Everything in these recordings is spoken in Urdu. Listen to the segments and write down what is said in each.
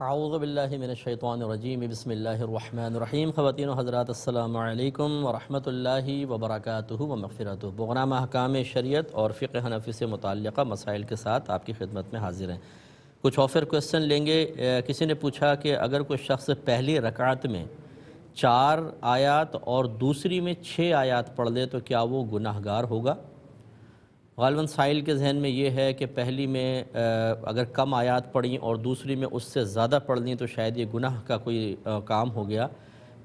اعوذ باللہ من الشیطان الرجیم بسم اللہ الرحمن الرحیم۔ خواتین و حضرات السلام علیکم ورحمۃ اللہ وبرکاتہ و مغفرتہ۔ پروگرام احکام شریعت اور فقہ حنفی سے متعلقہ مسائل کے ساتھ آپ کی خدمت میں حاضر ہیں۔ کچھ آفر کویسچن لیں گے۔ کسی نے پوچھا کہ اگر کوئی شخص پہلی رکعت میں 4 آیات اور دوسری میں 6 آیات پڑھ لے تو کیا وہ گناہ گار ہوگا؟ غالباً سائل کے ذہن میں یہ ہے کہ پہلی میں اگر کم آیات پڑھیں اور دوسری میں اس سے زیادہ پڑھ لیں تو شاید یہ گناہ کا کوئی کام ہو گیا۔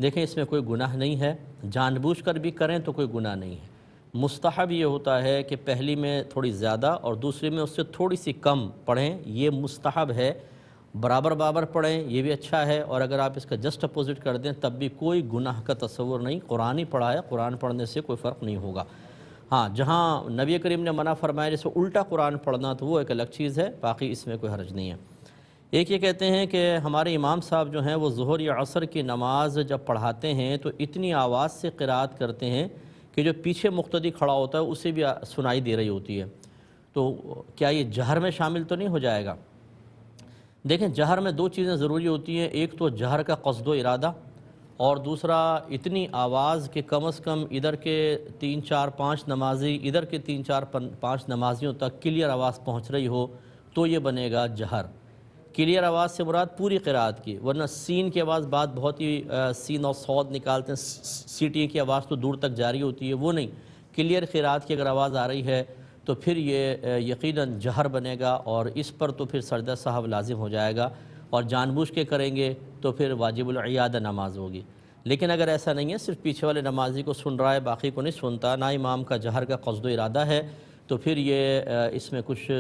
دیکھیں، اس میں کوئی گناہ نہیں ہے، جان بوجھ کر بھی کریں تو کوئی گناہ نہیں ہے۔ مستحب یہ ہوتا ہے کہ پہلی میں تھوڑی زیادہ اور دوسری میں اس سے تھوڑی سی کم پڑھیں، یہ مستحب ہے۔ برابر پڑھیں یہ بھی اچھا ہے، اور اگر آپ اس کا جسٹ اپوزٹ کر دیں تب بھی کوئی گناہ کا تصور نہیں۔ قرآن ہی پڑھا ہے، قرآن پڑھنے سے کوئی فرق نہیں ہوگا۔ ہاں، جہاں نبی کریم نے منع فرمایا جیسے الٹا قرآن پڑھنا تو وہ ایک الگ چیز ہے، باقی اس میں کوئی حرج نہیں ہے۔ ایک یہ کہتے ہیں کہ ہمارے امام صاحب جو ہیں وہ ظہر یا عصر کی نماز جب پڑھاتے ہیں تو اتنی آواز سے قرات کرتے ہیں کہ جو پیچھے مقتدی کھڑا ہوتا ہے اسے بھی سنائی دے رہی ہوتی ہے، تو کیا یہ جہر میں شامل تو نہیں ہو جائے گا؟ دیکھیں، جہر میں 2 چیزیں ضروری ہوتی ہیں، ایک تو جہر کا قصد و ارادہ، اور دوسرا اتنی آواز کہ کم از کم ادھر کے 3 4 5 نمازی ادھر کے 3 4 5 نمازیوں تک کلیئر آواز پہنچ رہی ہو تو یہ بنے گا جہر۔ کلیئر آواز سے مراد پوری قرات کی، ورنہ سین کی آواز بعد بہت ہی سین اور صاد نکالتے ہیں، سیٹی کی آواز تو دور تک جاری ہوتی ہے، وہ نہیں۔ کلیئر قرات کی اگر آواز آ رہی ہے تو پھر یہ یقیناً جہر بنے گا، اور اس پر تو پھر سجدہ سہو لازم ہو جائے گا، اور جان بوجھ کے کریں گے تو پھر واجب العیادہ نماز ہوگی۔ لیکن اگر ایسا نہیں ہے، صرف پیچھے والے نمازی کو سن رہا ہے باقی کو نہیں سنتا، نہ امام کا جہر کا قصد و ارادہ ہے، تو پھر یہ اس میں کچھ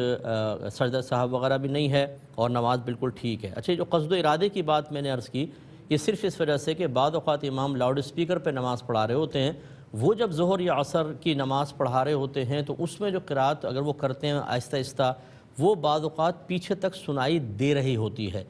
سجدہ سہو وغیرہ بھی نہیں ہے اور نماز بالکل ٹھیک ہے۔ اچھا، جو قصد و ارادے کی بات میں نے عرض کی، یہ صرف اس وجہ سے کہ بعض اوقات امام لاؤڈ اسپیکر پہ نماز پڑھا رہے ہوتے ہیں، وہ جب ظہر یا عصر کی نماز پڑھا رہے ہوتے ہیں تو اس میں جو قرات اگر وہ کرتے ہیں آہستہ آہستہ، وہ بعض اوقات پیچھے تک سنائی دے رہی ہوتی ہے،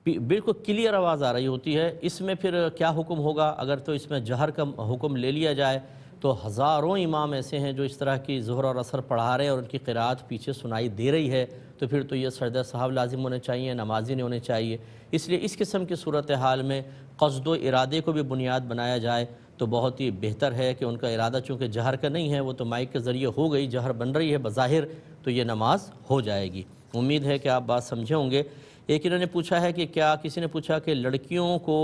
بالکل کلیئر آواز آ رہی ہوتی ہے۔ اس میں پھر کیا حکم ہوگا؟ اگر تو اس میں جہر کا حکم لے لیا جائے تو ہزاروں امام ایسے ہیں جو اس طرح کی ظہر اور عصر پڑھا رہے ہیں اور ان کی قرات پیچھے سنائی دے رہی ہے، تو پھر تو یہ سجدہ سہو لازم ہونے چاہیے، نمازی نہیں ہونے چاہیے۔ اس لیے اس قسم کی صورتحال میں قصد و ارادے کو بھی بنیاد بنایا جائے تو بہت ہی بہتر ہے کہ ان کا ارادہ چونکہ جہر کا نہیں ہے، وہ تو مائک کے ذریعے ہو گئی، جہر بن رہی ہے بظاہر، تو یہ نماز ہو جائے گی۔ امید ہے کہ آپ بات سمجھے ہوں گے۔ ایک انہوں نے پوچھا ہے کہ کسی نے پوچھا کہ لڑکیوں کو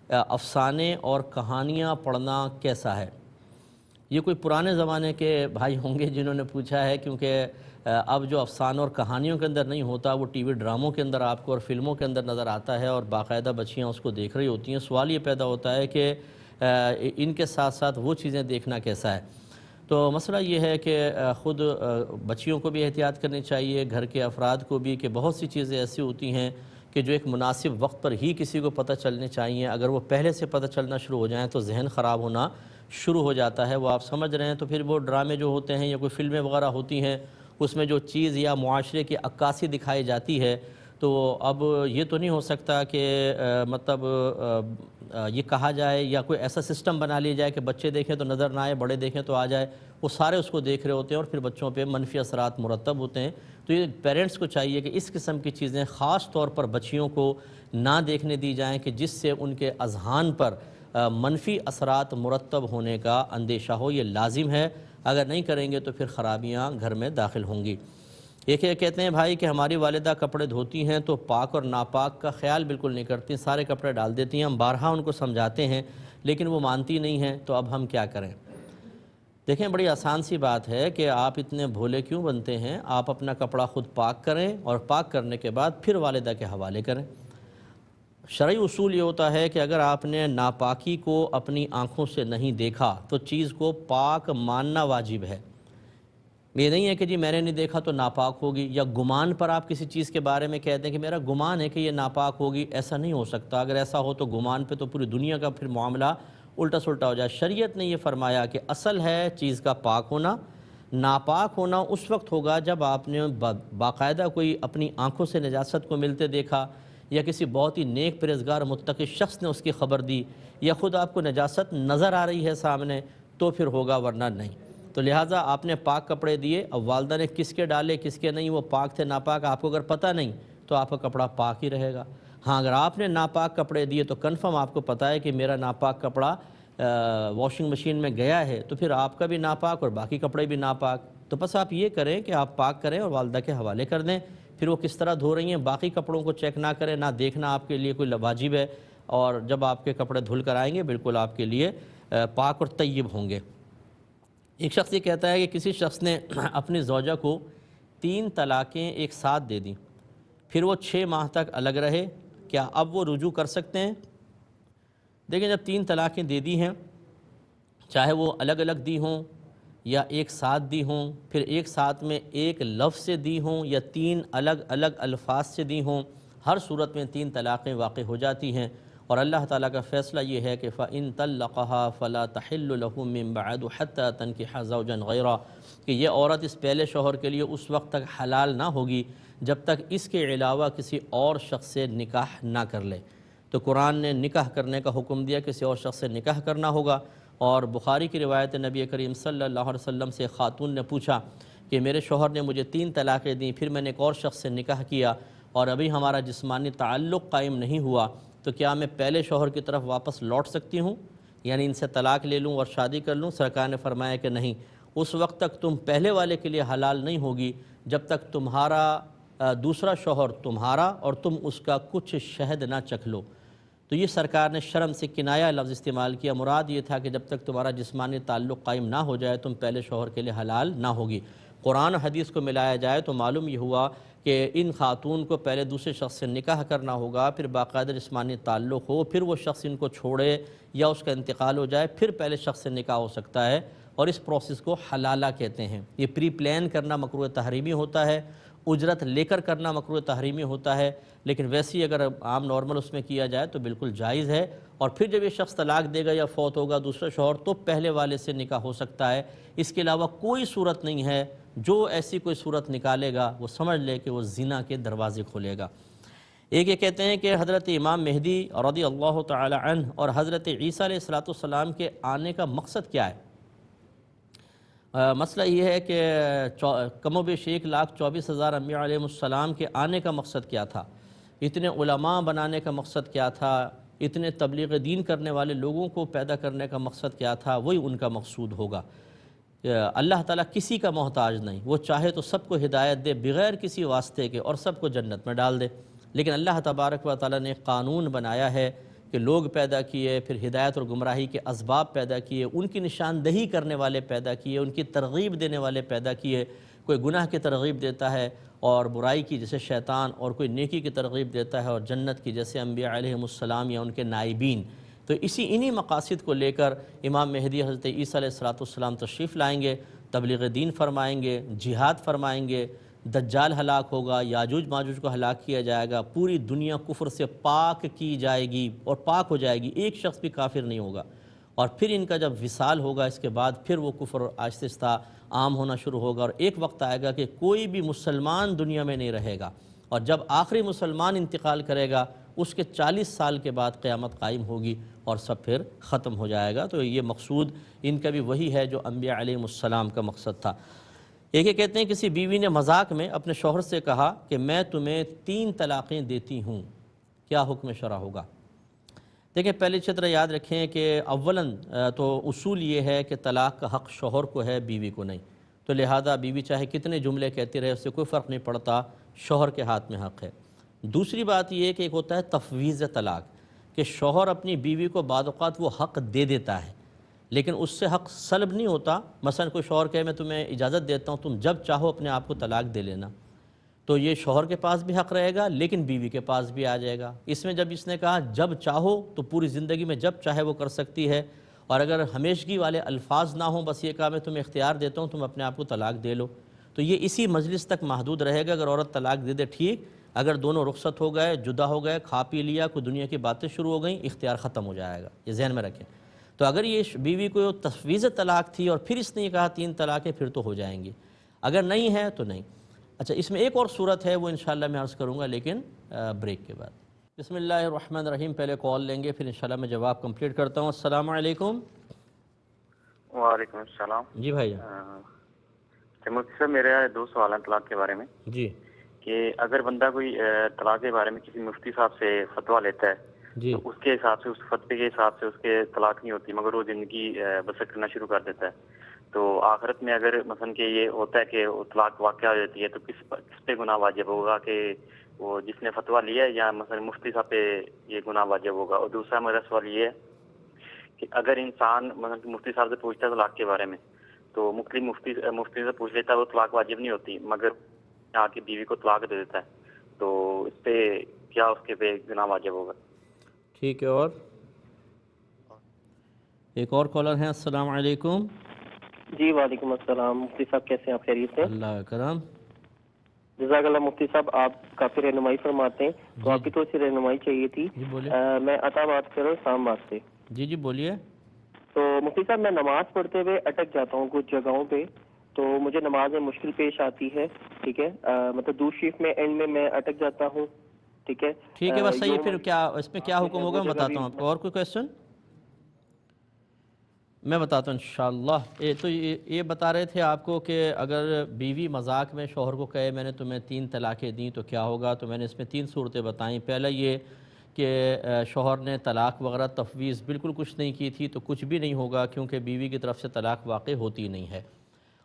افسانے اور کہانیاں پڑھنا کیسا ہے؟ یہ کوئی پرانے زمانے کے بھائی ہوں گے جنہوں نے پوچھا ہے، کیونکہ اب جو افسانوں اور کہانیوں کے اندر نہیں ہوتا وہ ٹی وی ڈراموں کے اندر آپ کو اور فلموں کے اندر نظر آتا ہے، اور باقاعدہ بچیاں اس کو دیکھ رہی ہوتی ہیں۔ سوال یہ پیدا ہوتا ہے کہ ان کے ساتھ ساتھ وہ چیزیں دیکھنا کیسا ہے؟ تو مسئلہ یہ ہے کہ خود بچیوں کو بھی احتیاط کرنی چاہیے، گھر کے افراد کو بھی، کہ بہت سی چیزیں ایسی ہوتی ہیں کہ جو ایک مناسب وقت پر ہی کسی کو پتہ چلنے چاہیے۔ اگر وہ پہلے سے پتہ چلنا شروع ہو جائیں تو ذہن خراب ہونا شروع ہو جاتا ہے۔ وہ آپ سمجھ رہے ہیں، تو پھر وہ ڈرامے جو ہوتے ہیں یا کوئی فلمیں وغیرہ ہوتی ہیں اس میں جو چیز یا معاشرے کی عکاسی دکھائی جاتی ہے، تو اب یہ تو نہیں ہو سکتا کہ مطلب یہ کہا جائے یا کوئی ایسا سسٹم بنا لیا جائے کہ بچے دیکھیں تو نظر نہ آئے، بڑے دیکھیں تو آ جائے، وہ سارے اس کو دیکھ رہے ہوتے ہیں اور پھر بچوں پہ منفی اثرات مرتب ہوتے ہیں۔ تو یہ پیرنٹس کو چاہیے کہ اس قسم کی چیزیں خاص طور پر بچیوں کو نہ دیکھنے دی جائیں کہ جس سے ان کے اذہان پر منفی اثرات مرتب ہونے کا اندیشہ ہو۔ یہ لازم ہے، اگر نہیں کریں گے تو پھر خرابیاں گھر میں داخل ہوں گی۔ ایک یہ کہتے ہیں بھائی کہ ہماری والدہ کپڑے دھوتی ہیں تو پاک اور ناپاک کا خیال بالکل نہیں کرتی، سارے کپڑے ڈال دیتی ہیں، ہم بارہا ان کو سمجھاتے ہیں لیکن وہ مانتی نہیں ہیں، تو اب ہم کیا کریں؟ دیکھیں، بڑی آسان سی بات ہے کہ آپ اتنے بھولے کیوں بنتے ہیں؟ آپ اپنا کپڑا خود پاک کریں اور پاک کرنے کے بعد پھر والدہ کے حوالے کریں۔ شرعی اصول یہ ہوتا ہے کہ اگر آپ نے ناپاکی کو اپنی آنکھوں سے نہیں دیکھا تو چیز کو پاک ماننا واجب ہے۔ یہ نہیں ہے کہ جی میں نے نہیں دیکھا تو ناپاک ہوگی، یا گمان پر آپ کسی چیز کے بارے میں کہتے ہیں کہ میرا گمان ہے کہ یہ ناپاک ہوگی، ایسا نہیں ہو سکتا۔ اگر ایسا ہو تو گمان پہ تو پوری دنیا کا پھر معاملہ الٹا سلٹا ہو جائے۔ شریعت نے یہ فرمایا کہ اصل ہے چیز کا پاک ہونا، ناپاک ہونا اس وقت ہوگا جب آپ نے باقاعدہ کوئی اپنی آنکھوں سے نجاست کو ملتے دیکھا، یا کسی بہت ہی نیک پرہیزگار متقی شخص نے اس کی خبر دی، یا خود آپ کو نجاست نظر آ رہی ہے سامنے، تو پھر ہوگا، ورنہ نہیں۔ تو لہٰذا آپ نے پاک کپڑے دیے، اب والدہ نے کس کے ڈالے کس کے نہیں، وہ پاک تھے ناپاک، آپ کو اگر پتہ نہیں تو آپ کا کپڑا پاک ہی رہے گا۔ ہاں اگر آپ نے ناپاک کپڑے دیے تو کنفرم آپ کو پتہ ہے کہ میرا ناپاک کپڑا واشنگ مشین میں گیا ہے، تو پھر آپ کا بھی ناپاک اور باقی کپڑے بھی ناپاک. تو بس آپ یہ کریں کہ آپ پاک کریں اور والدہ کے حوالے کر دیں. پھر وہ کس طرح دھو رہی ہیں باقی کپڑوں کو چیک نہ کریں، نہ دیکھنا آپ کے لیے کوئی واجب ہے. اور جب آپ کے کپڑے دھل کر آئیں گے بالکل آپ کے لیے پاک اور طیب ہوں گے. ایک شخص یہ کہتا ہے کہ کسی شخص نے اپنی زوجہ کو 3 طلاقیں ایک ساتھ دے دیں، پھر وہ 6 ماہ تک الگ رہے، کیا اب وہ رجوع کر سکتے ہیں؟ دیکھیں جب 3 طلاقیں دے دی ہیں، چاہے وہ الگ الگ دی ہوں یا ایک ساتھ دی ہوں، پھر ایک ساتھ میں ایک لفظ سے دی ہوں یا 3 الگ الگ الفاظ سے دی ہوں، ہر صورت میں 3 طلاقیں واقع ہو جاتی ہیں. اور اللہ تعالیٰ کا فیصلہ یہ ہے کہ فَإِن طَلَّقَهَا فَلَا تَحِلُّ لَهُ مِن بَعْدُ حَتَّى تَنكِحَ زَوْجًا غَيْرَهُ، کہ یہ عورت اس پہلے شوہر کے لیے اس وقت تک حلال نہ ہوگی جب تک اس کے علاوہ کسی اور شخص سے نکاح نہ کر لے. تو قرآن نے نکاح کرنے کا حکم دیا، کسی اور شخص سے نکاح کرنا ہوگا. اور بخاری کی روایت نبی کریم صلی اللہ علیہ وسلم سے خاتون نے پوچھا کہ میرے شوہر نے مجھے 3 طلاقیں دیں، پھر میں نے ایک اور شخص سے نکاح کیا اور ابھی ہمارا جسمانی تعلق قائم نہیں ہوا، تو کیا میں پہلے شوہر کی طرف واپس لوٹ سکتی ہوں، یعنی ان سے طلاق لے لوں اور شادی کر لوں؟ سرکار نے فرمایا کہ نہیں، اس وقت تک تم پہلے والے کے لیے حلال نہیں ہوگی جب تک تمہارا دوسرا شوہر تمہارا اور تم اس کا کچھ شہد نہ چکھ لو. تو یہ سرکار نے شرم سے کنایہ لفظ استعمال کیا، مراد یہ تھا کہ جب تک تمہارا جسمانی تعلق قائم نہ ہو جائے تم پہلے شوہر کے لیے حلال نہ ہوگی. قرآن و حدیث کو ملایا جائے تو معلوم یہ ہوا کہ ان خاتون کو پہلے دوسرے شخص سے نکاح کرنا ہوگا، پھر باقاعدہ جسمانی تعلق ہو، پھر وہ شخص ان کو چھوڑے یا اس کا انتقال ہو جائے، پھر پہلے شخص سے نکاح ہو سکتا ہے. اور اس پروسیس کو حلالہ کہتے ہیں. یہ پری پلان کرنا مکروہ تحریمی ہوتا ہے، اجرت لے کر کرنا مکروہ تحریمی ہوتا ہے، لیکن ویسی اگر عام نارمل اس میں کیا جائے تو بالکل جائز ہے. اور پھر جب یہ شخص طلاق دے گا یا فوت ہوگا دوسرا شوہر تو پہلے والے سے نکاح ہو سکتا ہے. اس کے علاوہ کوئی صورت نہیں ہے. جو ایسی کوئی صورت نکالے گا وہ سمجھ لے کہ وہ زنا کے دروازے کھولے گا. ایک یہ کہتے ہیں کہ حضرت امام مہدی رضی اللہ تعالی عنہ اور حضرت عیسیٰ علیہ السلام کے آنے کا مقصد کیا ہے؟ مسئلہ یہ ہے کہ کم و بیش 1,24,000 انبیاء علیہ السلام کے آنے کا مقصد کیا تھا، اتنے علماء بنانے کا مقصد کیا تھا، اتنے تبلیغ دین کرنے والے لوگوں کو پیدا کرنے کا مقصد کیا تھا، وہی ان کا مقصود ہوگا. اللہ تعالیٰ کسی کا محتاج نہیں، وہ چاہے تو سب کو ہدایت دے بغیر کسی واسطے کے اور سب کو جنت میں ڈال دے. لیکن اللہ تبارک و تعالیٰ نے ایک قانون بنایا ہے کہ لوگ پیدا کیے، پھر ہدایت اور گمراہی کے اسباب پیدا کیے، ان کی نشاندہی کرنے والے پیدا کیے، ان کی ترغیب دینے والے پیدا کیے. کوئی گناہ کی ترغیب دیتا ہے اور برائی کی جیسے شیطان، اور کوئی نیکی کی ترغیب دیتا ہے اور جنت کی جیسے انبیاء علیہ السلام یا ان کے نائبین. تو انہی مقاصد کو لے کر امام مہدی حضرت عیسیٰ علیہ السلام تشریف لائیں گے، تبلیغ دین فرمائیں گے، جہاد فرمائیں گے، دجال ہلاک ہوگا، یاجوج ماجوج کو ہلاک کیا جائے گا، پوری دنیا کفر سے پاک کی جائے گی اور پاک ہو جائے گی، ایک شخص بھی کافر نہیں ہوگا. اور پھر ان کا جب وصال ہوگا اس کے بعد پھر وہ کفر آہستہ آہستہ عام ہونا شروع ہوگا، اور ایک وقت آئے گا کہ کوئی بھی مسلمان دنیا میں نہیں رہے گا، اور جب آخری مسلمان انتقال کرے گا اس کے 40 سال کے بعد قیامت قائم ہوگی اور سب پھر ختم ہو جائے گا. تو یہ مقصود ان کا بھی وہی ہے جو انبیاء علیہ السلام کا مقصد تھا. ایک یہ کہتے ہیں کسی بیوی نے مذاق میں اپنے شوہر سے کہا کہ میں تمہیں 3 طلاقیں دیتی ہوں، کیا حکم شرع ہوگا؟ دیکھیں پہلی طرح یاد رکھیں کہ اولاً تو اصول یہ ہے کہ طلاق کا حق شوہر کو ہے، بیوی کو نہیں. تو لہذا بیوی چاہے کتنے جملے کہتی رہے اس سے کوئی فرق نہیں پڑتا، شوہر کے ہاتھ میں حق ہے. دوسری بات یہ ہے کہ ایک ہوتا ہے تفویض طلاق، کہ شوہر اپنی بیوی کو بعض اوقات وہ حق دے دیتا ہے لیکن اس سے حق سلب نہیں ہوتا. مثلا کوئی شوہر کہے میں تمہیں اجازت دیتا ہوں تم جب چاہو اپنے آپ کو طلاق دے لینا، تو یہ شوہر کے پاس بھی حق رہے گا لیکن بیوی کے پاس بھی آ جائے گا. اس میں جب اس نے کہا جب چاہو تو پوری زندگی میں جب چاہے وہ کر سکتی ہے، اور اگر ہمیشگی والے الفاظ نہ ہوں، بس یہ کہا میں تمہیں اختیار دیتا ہوں تم اپنے آپ کو طلاق دے لو، تو یہ اسی مجلس تک محدود رہے گا. اگر عورت طلاق دے دے ٹھیک، اگر دونوں رخصت ہو گئے، جدا ہو گئے، کھا پی لیا، کوئی دنیا کی باتیں شروع ہو گئیں، اختیار ختم ہو جائے گا، یہ ذہن میں رکھیں. تو اگر یہ بیوی کو تفویض طلاق تھی اور پھر اس نے کہا 3 طلاقیں، پھر تو ہو جائیں گی، اگر نہیں ہے تو نہیں. اچھا اس میں ایک اور صورت ہے وہ انشاءاللہ میں عرض کروں گا لیکن بریک کے بعد. بسم اللہ الرحمن الرحیم. پہلے کال لیں گے پھر انشاءاللہ میں جواب کمپلیٹ کرتا ہوں. السلام علیکم. وعلیکم السلام. جی بھائی مفتی صاحب میرے 2 سوال ہیں طلاق کے بارے میں. جی. کہ اگر بندہ کوئی طلاق کے بارے میں کسی مفتی صاحب سے فتویٰ لیتا ہے جی تو اس کے حساب سے، اس فتوے کے حساب سے اس کے طلاق نہیں ہوتی، مگر وہ زندگی بسر کرنا شروع کر دیتا ہے، تو آخرت میں اگر مثلا کہ یہ ہوتا ہے کہ وہ طلاق واقع ہو جاتی ہے تو کس پہ گناہ واجب ہوگا، کہ وہ جس نے فتویٰ لیا ہے یا مثلا مفتی صاحب پہ یہ گناہ واجب ہوگا؟ اور دوسرا میرا سوال یہ ہے کہ اگر انسان مثلا کہ مفتی صاحب سے پوچھتا ہے طلاق کے بارے میں، تو مختلف مفتی سے پوچھ لیتا ہے، وہ طلاق واجب نہیں ہوتی، مگر آ کے بیوی کو طلاق دے دیتا ہے، تو اس پہ کیا اس کے پہ گناہ واجب ہوگا؟ ٹھیک ہے، اور ایک اور کالر ہیں۔ السلام علیکم۔ جی وعلیکم السلام، مفتی صاحب کیسے ہیں آپ؟ خیریت سے؟ اللہ کا کرم۔ جزاک اللہ مفتی صاحب، آپ کافی رہنمائی فرماتے ہیں، تو جی آپ کی تھوڑی سی رہنمائی چاہیے تھی۔ جی بولیے۔ میں عطا بات کر رہا ہوں اسلام آباد سے۔ جی جی بولیے۔ تو مفتی صاحب میں نماز پڑھتے ہوئے اٹک جاتا ہوں کچھ جگہوں پہ، تو مجھے نماز میں مشکل پیش آتی ہے، ٹھیک ہے، مطلب دوسری شیف میں اینڈ میں اٹک جاتا ہوں، ٹھیک ہے۔ ٹھیک ہے، بس صحیح ہے۔ پھر یوم کیا اس میں کیا حکم ہوگا وہ میں جگہ بتاتا بھی ہوں آپ کو۔ اور کوئی کویشچن؟ میں بتاتا ہوں انشاءاللہ۔ تو یہ بتا رہے تھے آپ کو کہ اگر بیوی مذاق میں شوہر کو کہے میں نے تمہیں 3 طلاقیں دیں تو کیا ہوگا، تو میں نے اس میں 3 صورتیں بتائیں۔ پہلا یہ کہ شوہر نے طلاق وغیرہ تفویض بالکل کچھ نہیں کی تھی تو کچھ بھی نہیں ہوگا، کیونکہ بیوی کی طرف سے طلاق واقع ہوتی نہیں ہے۔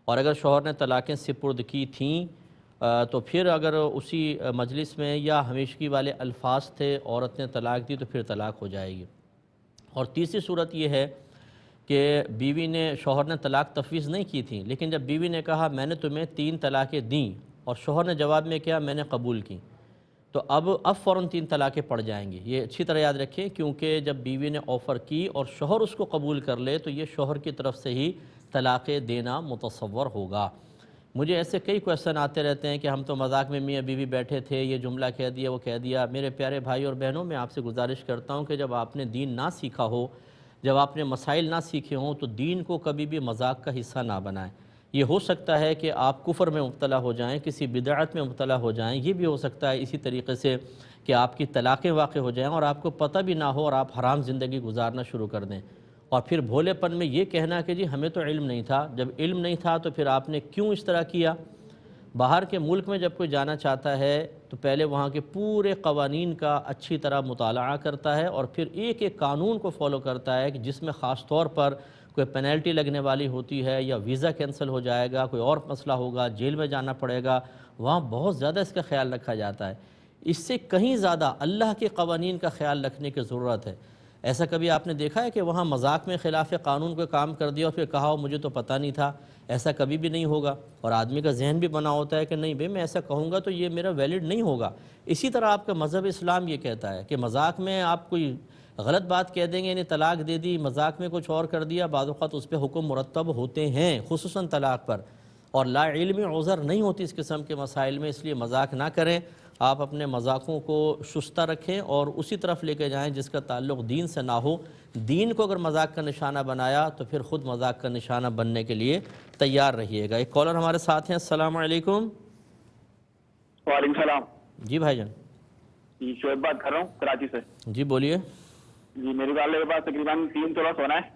اور اگر شوہر نے طلاقیں سپرد کی تھیں تو پھر اگر اسی مجلس میں یا ہمیشگی والے الفاظ تھے، عورت نے طلاق دی تو پھر طلاق ہو جائے گی۔ اور تیسری صورت یہ ہے کہ بیوی نے، شوہر نے طلاق تفویض نہیں کی تھی، لیکن جب بیوی نے کہا میں نے تمہیں 3 طلاقیں دیں اور شوہر نے جواب میں کیا میں نے قبول کی، تو اب فوراً 3 طلاقیں پڑ جائیں گی۔ یہ اچھی طرح یاد رکھیں، کیونکہ جب بیوی نے آفر کی اور شوہر اس کو قبول کر لے تو یہ شوہر کی طرف سے ہی طلاقیں دینا متصور ہوگا۔ مجھے ایسے کئی کویشچن آتے رہتے ہیں کہ ہم تو مذاق میں میاں بیوی بیٹھے تھے، یہ جملہ کہہ دیا وہ کہہ دیا۔ میرے پیارے بھائی اور بہنوں، میں آپ سے گزارش کرتا ہوں کہ جب آپ نے دین نہ سیکھا ہو، جب آپ نے مسائل نہ سیکھے ہوں، تو دین کو کبھی بھی مذاق کا حصہ نہ بنائیں۔ یہ ہو سکتا ہے کہ آپ کفر میں مبتلا ہو جائیں، کسی بدعت میں مبتلا ہو جائیں، یہ بھی ہو سکتا ہے اسی طریقے سے کہ آپ کی طلاقیں واقع ہو جائیں اور آپ کو پتہ بھی نہ ہو اور آپ حرام زندگی گزارنا شروع کر دیں، اور پھر بھولے پن میں یہ کہنا کہ جی ہمیں تو علم نہیں تھا۔ جب علم نہیں تھا تو پھر آپ نے کیوں اس طرح کیا؟ باہر کے ملک میں جب کوئی جانا چاہتا ہے تو پہلے وہاں کے پورے قوانین کا اچھی طرح مطالعہ کرتا ہے اور پھر ایک ایک قانون کو فالو کرتا ہے، کہ جس میں خاص طور پر کوئی پینلٹی لگنے والی ہوتی ہے یا ویزا کینسل ہو جائے گا، کوئی اور مسئلہ ہوگا، جیل میں جانا پڑے گا، وہاں بہت زیادہ اس کا خیال رکھا جاتا ہے۔ اس سے کہیں زیادہ اللہ کے قوانین کا خیال رکھنے کی ضرورت ہے۔ ایسا کبھی آپ نے دیکھا ہے کہ وہاں مذاق میں خلاف قانون کوئی کام کر دیا اور پھر کہا ہو مجھے تو پتہ نہیں تھا؟ ایسا کبھی بھی نہیں ہوگا، اور آدمی کا ذہن بھی بنا ہوتا ہے کہ نہیں بھئی میں ایسا کہوں گا تو یہ میرا ویلڈ نہیں ہوگا۔ اسی طرح آپ کا مذہب اسلام یہ کہتا ہے کہ مذاق میں آپ کوئی غلط بات کہہ دیں گے، یعنی طلاق دے دی، مذاق میں کچھ اور کر دیا، بعض اوقات اس پہ حکم مرتب ہوتے ہیں، خصوصاً طلاق پر، اور لا علمی عذر نہیں ہوتی اس قسم کے مسائل میں، اس لیے مذاق نہ کریں۔ آپ اپنے مذاقوں کو شستہ رکھیں اور اسی طرف لے کے جائیں جس کا تعلق دین سے نہ ہو۔ دین کو اگر مذاق کا نشانہ بنایا تو پھر خود مذاق کا نشانہ بننے کے لیے تیار رہیے گا۔ ایک کالر ہمارے ساتھ ہیں۔ السلام علیکم۔ وعلیکم السلام۔ جی بھائی جان۔ جی شعیب بات کر رہا ہوں کراچی سے۔ جی بولیے۔ جی میری والدہ کے پاس تقریباً 3 تولہ سونا ہے،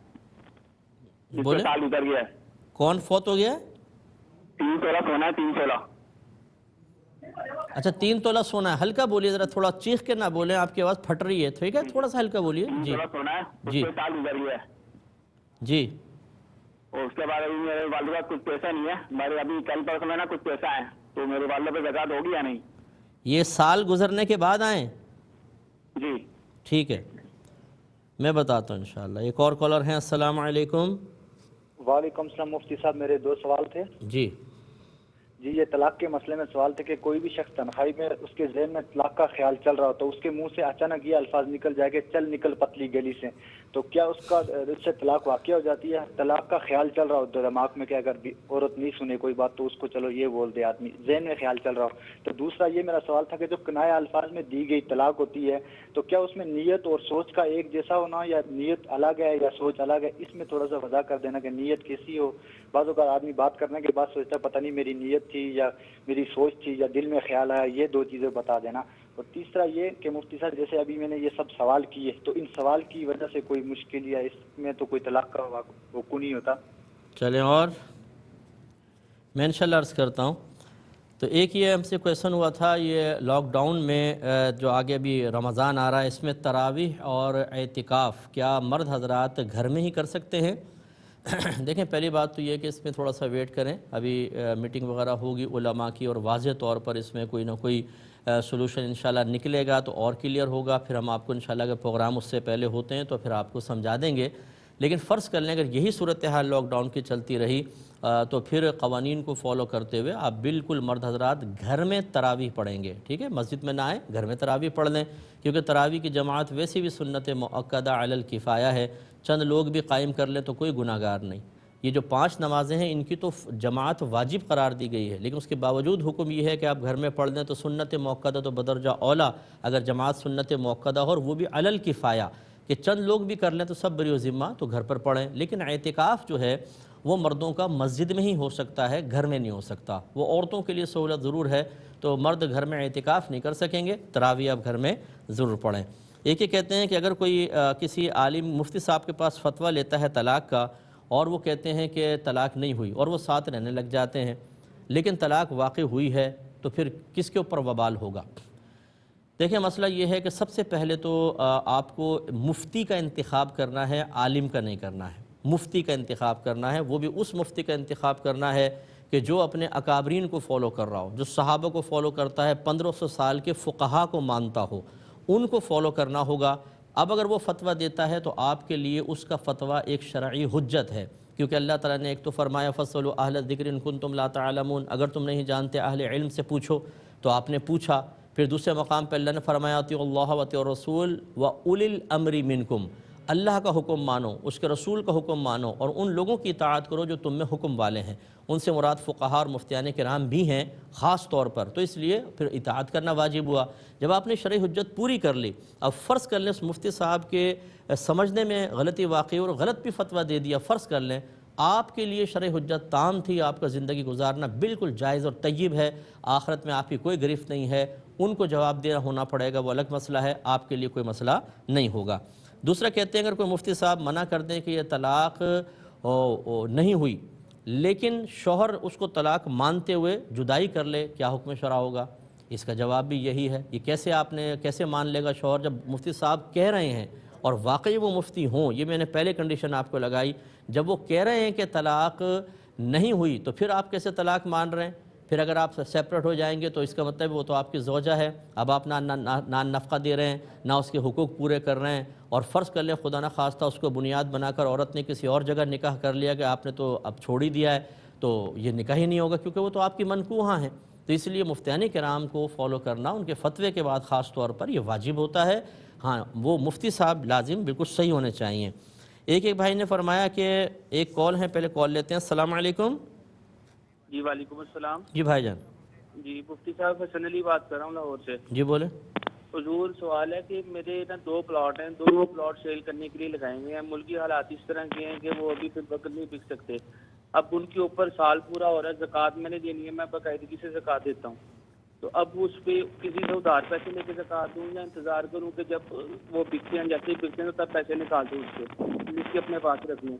جس بولے پہ سال اتر گیا ہے۔ کون فوت ہو گیا؟ 3 تولہ سونا ہے، 3 تولہ۔ اچھا 3 تولہ سونا ہے۔ ہلکا بولیے ذرا، تھوڑا چیخ کے نہ بولیں، آپ کی آواز پھٹ رہی ہے، ٹھیک ہے؟ تھوڑا سا ہلکا بولیے۔ 3 جی تولہ سونا ہے، اس جی پہ سال گزر گیا ہے، جی اور اس کے بعد ابھی میرے والد کے پاس کچھ پیسہ نہیں ہے، میرے ابھی کل پرسوں میں نا کچھ پیسہ ہے، تو میرے والدہ پہ زکوٰۃ ہوگی یا نہیں؟ یہ سال گزرنے کے بعد آئیں؟ جی ٹھیک ہے، میں بتاتا ہوں انشاءاللہ۔ ایک اور کالر ہیں۔ السلام علیکم۔ وعلیکم السلام مفتی صاحب، میرے 2 سوال تھے جی جی۔ یہ طلاق کے مسئلے میں سوال تھے کہ کوئی بھی شخص تنہائی میں اس کے ذہن میں طلاق کا خیال چل رہا ہو تو اس کے منہ سے اچانک یہ الفاظ نکل جائے کہ چل نکل پتلی گلی سے، تو کیا اس سے طلاق واقع ہو جاتی ہے؟ طلاق کا خیال چل رہا ہو دماغ میں کہ اگر عورت نہیں سنے کوئی بات تو اس کو چلو یہ بول دے آدمی، ذہن میں خیال چل رہا ہو۔ تو دوسرا یہ میرا سوال تھا کہ جو کنایہ الفاظ میں دی گئی طلاق ہوتی ہے تو کیا اس میں نیت اور سوچ کا ایک جیسا ہونا، یا نیت الگ ہے یا سوچ الگ ہے؟ اس میں تھوڑا سا وضاح کر دینا کہ نیت کیسی ہو۔ بعض اوقات آدمی بات کرنے کے بعد سوچتا ہے پتہ نہیں میری نیت تھی یا میری سوچ تھی یا دل میں خیال آیا، یہ 2 چیزیں بتا دینا۔ اور تیسرا یہ کہ مفتی صاحب جیسے ابھی میں نے یہ سب سوال کیے تو ان سوال کی وجہ سے کوئی مشکل یا اس میں تو کوئی طلاق کا وقوع نہیں ہوتا؟ چلیں، اور میں انشاءاللہ عرض کرتا ہوں۔ تو تو ایک یہ ہم سے کویشچن ہوا تھا، یہ لاک ڈاؤن میں جو آگے ابھی رمضان آ رہا ہے، اس میں تراویح اور اعتکاف کیا مرد حضرات گھر میں ہی کر سکتے ہیں؟ دیکھیں، پہلی بات تو یہ کہ اس میں تھوڑا سا ویٹ کریں، ابھی میٹنگ وغیرہ ہوگی علماء کی، اور واضح طور پر اس میں کوئی نہ کوئی سولوشن انشاءاللہ نکلے گا تو اور کلیئر ہوگا، پھر ہم آپ کو انشاءاللہ اگر پروگرام اس سے پہلے ہوتے ہیں تو پھر آپ کو سمجھا دیں گے۔ لیکن فرض کر لیں اگر یہی صورتحال لاک ڈاؤن کی چلتی رہی تو پھر قوانین کو فالو کرتے ہوئے آپ بالکل مرد حضرات گھر میں تراویح پڑھیں گے، ٹھیک ہے؟ مسجد میں نہ آئیں، گھر میں تراویح پڑھ لیں، کیونکہ تراویح کی جماعت ویسے بھی سنت مؤکدہ علی الکفایہ ہے، چند لوگ بھی قائم کر لیں تو کوئی گناہ گار نہیں۔ یہ جو 5 نمازیں ہیں ان کی تو جماعت واجب قرار دی گئی ہے، لیکن اس کے باوجود حکم یہ ہے کہ آپ گھر میں پڑھ لیں تو سنت مؤکدہ تو بدرجہ اولا، اگر جماعت سنت مؤکدہ ہو اور وہ بھی علی الکفایہ کہ چند لوگ بھی کر لیں تو سب بری و ذمہ تو گھر پر پڑھیں۔ لیکن اعتکاف جو ہے وہ مردوں کا مسجد میں ہی ہو سکتا ہے، گھر میں نہیں ہو سکتا، وہ عورتوں کے لیے سہولت ضرور ہے، تو مرد گھر میں اعتکاف نہیں کر سکیں گے، تراویح آپ گھر میں ضرور پڑھیں۔ ایک یہ کہتے ہیں کہ اگر کوئی کسی عالم مفتی صاحب کے پاس فتویٰ لیتا ہے طلاق کا، اور وہ کہتے ہیں کہ طلاق نہیں ہوئی اور وہ ساتھ رہنے لگ جاتے ہیں، لیکن طلاق واقع ہوئی ہے، تو پھر کس کے اوپر وبال ہوگا؟ دیکھیں، مسئلہ یہ ہے کہ سب سے پہلے تو آپ کو مفتی کا انتخاب کرنا ہے، عالم کا نہیں کرنا ہے۔ مفتی کا انتخاب کرنا ہے، وہ بھی اس مفتی کا انتخاب کرنا ہے کہ جو اپنے اکابرین کو فالو کر رہا ہو، جو صحابہ کو فالو کرتا ہے، 1500 سال کے فقہا کو مانتا ہو، ان کو فالو کرنا ہوگا۔ اب اگر وہ فتویٰ دیتا ہے تو آپ کے لیے اس کا فتویٰ ایک شرعی حجت ہے، کیونکہ اللہ تعالیٰ نے ایک تو فرمایا فَاسْأَلُوا أَهْلَ الذِّكْرِ إِن كُنتُمْ لَا تَعْلَمُونَ، اگر تم نہیں جانتے اہل علم سے پوچھو، تو آپ نے پوچھا۔ پھر دوسرے مقام پہ اللہ نے فرمایا اطیعوا اللہ واطیعوا الرسول وَأُولِي الْأَمْرِ مِنْكُمْ، اللہ کا حکم مانو، اس کے رسول کا حکم مانو، اور ان لوگوں کی اطاعت کرو جو تم میں حکم والے ہیں۔ ان سے مراد فقہاء اور مفتیان کرام بھی ہیں خاص طور پر، تو اس لیے پھر اطاعت کرنا واجب ہوا۔ جب آپ نے شرعی حجت پوری کر لی، اب فرض کر لیں اس مفتی صاحب کے سمجھنے میں غلطی واقعی اور غلط بھی فتویٰ دے دیا، فرض کر لیں آپ کے لیے شرعی حجت تام تھی، آپ کا زندگی گزارنا بالکل جائز اور طیب ہے، آخرت میں آپ کی کوئی گرفت نہیں ہے، ان کو جواب دینا ہونا پڑے گا، وہ الگ مسئلہ ہے، آپ کے لیے کوئی مسئلہ نہیں ہوگا۔ دوسرا کہتے ہیں اگر کوئی مفتی صاحب منع کر دیں کہ یہ طلاق نہیں ہوئی، لیکن شوہر اس کو طلاق مانتے ہوئے جدائی کر لے، کیا حکم شرع ہوگا؟ اس کا جواب بھی یہی ہے۔ یہ کیسے مان لے گا شوہر جب مفتی صاحب کہہ رہے ہیں اور واقعی وہ مفتی ہوں؟ یہ میں نے پہلے کنڈیشن آپ کو لگائی، جب وہ کہہ رہے ہیں کہ طلاق نہیں ہوئی تو پھر آپ کیسے طلاق مان رہے ہیں؟ پھر اگر آپ سیپریٹ ہو جائیں گے تو اس کا مطلب وہ تو آپ کی زوجہ ہے، اب آپ نہ نفقہ دے رہے ہیں، نہ اس کے حقوق پورے کر رہے ہیں، اور فرض کر لیں خدا نہ خواستہ اس کو بنیاد بنا کر عورت نے کسی اور جگہ نکاح کر لیا کہ آپ نے تو اب چھوڑ ہی دیا ہے، تو یہ نکاح ہی نہیں ہوگا، کیونکہ وہ تو آپ کی منکوحہ ہیں۔ تو اس لیے مفتیان کرام کو فالو کرنا ان کے فتوے کے بعد خاص طور پر یہ واجب ہوتا ہے۔ ہاں، وہ مفتی صاحب لازم بالکل صحیح ہونے چاہیے۔ ایک بھائی نے فرمایا کہ ایک کال ہے، پہلے کال لیتے ہیں۔ السلام علیکم۔ جی وعلیکم السلام۔ جی بھائی جان۔ جی مفتی صاحب حسن علی بات کر رہا ہوں لاہور سے۔ جی بولے۔ حضور سوال ہے کہ میرے نا 2 پلاٹ ہیں، 2 پلاٹ سیل کرنے کے لیے لگائے ہوئے ہیں، ملکی حالات اس طرح کے ہیں کہ وہ ابھی پھر وقت نہیں بک سکتے، اب ان کے اوپر سال پورا ہو رہا ہے، زکوٰۃ میں نے دینی ہے، میں باقاعدگی سے زکوٰۃ دیتا ہوں، تو اب اس پہ کسی سے ادھار پیسے لے کے زکوٰۃ دوں یا انتظار کروں کہ جب وہ بکتے ہیں، جیسے ہی بکتے ہیں تو تب پیسے نکال دوں اس کے جس کے اپنے پاس رکھ لوں؟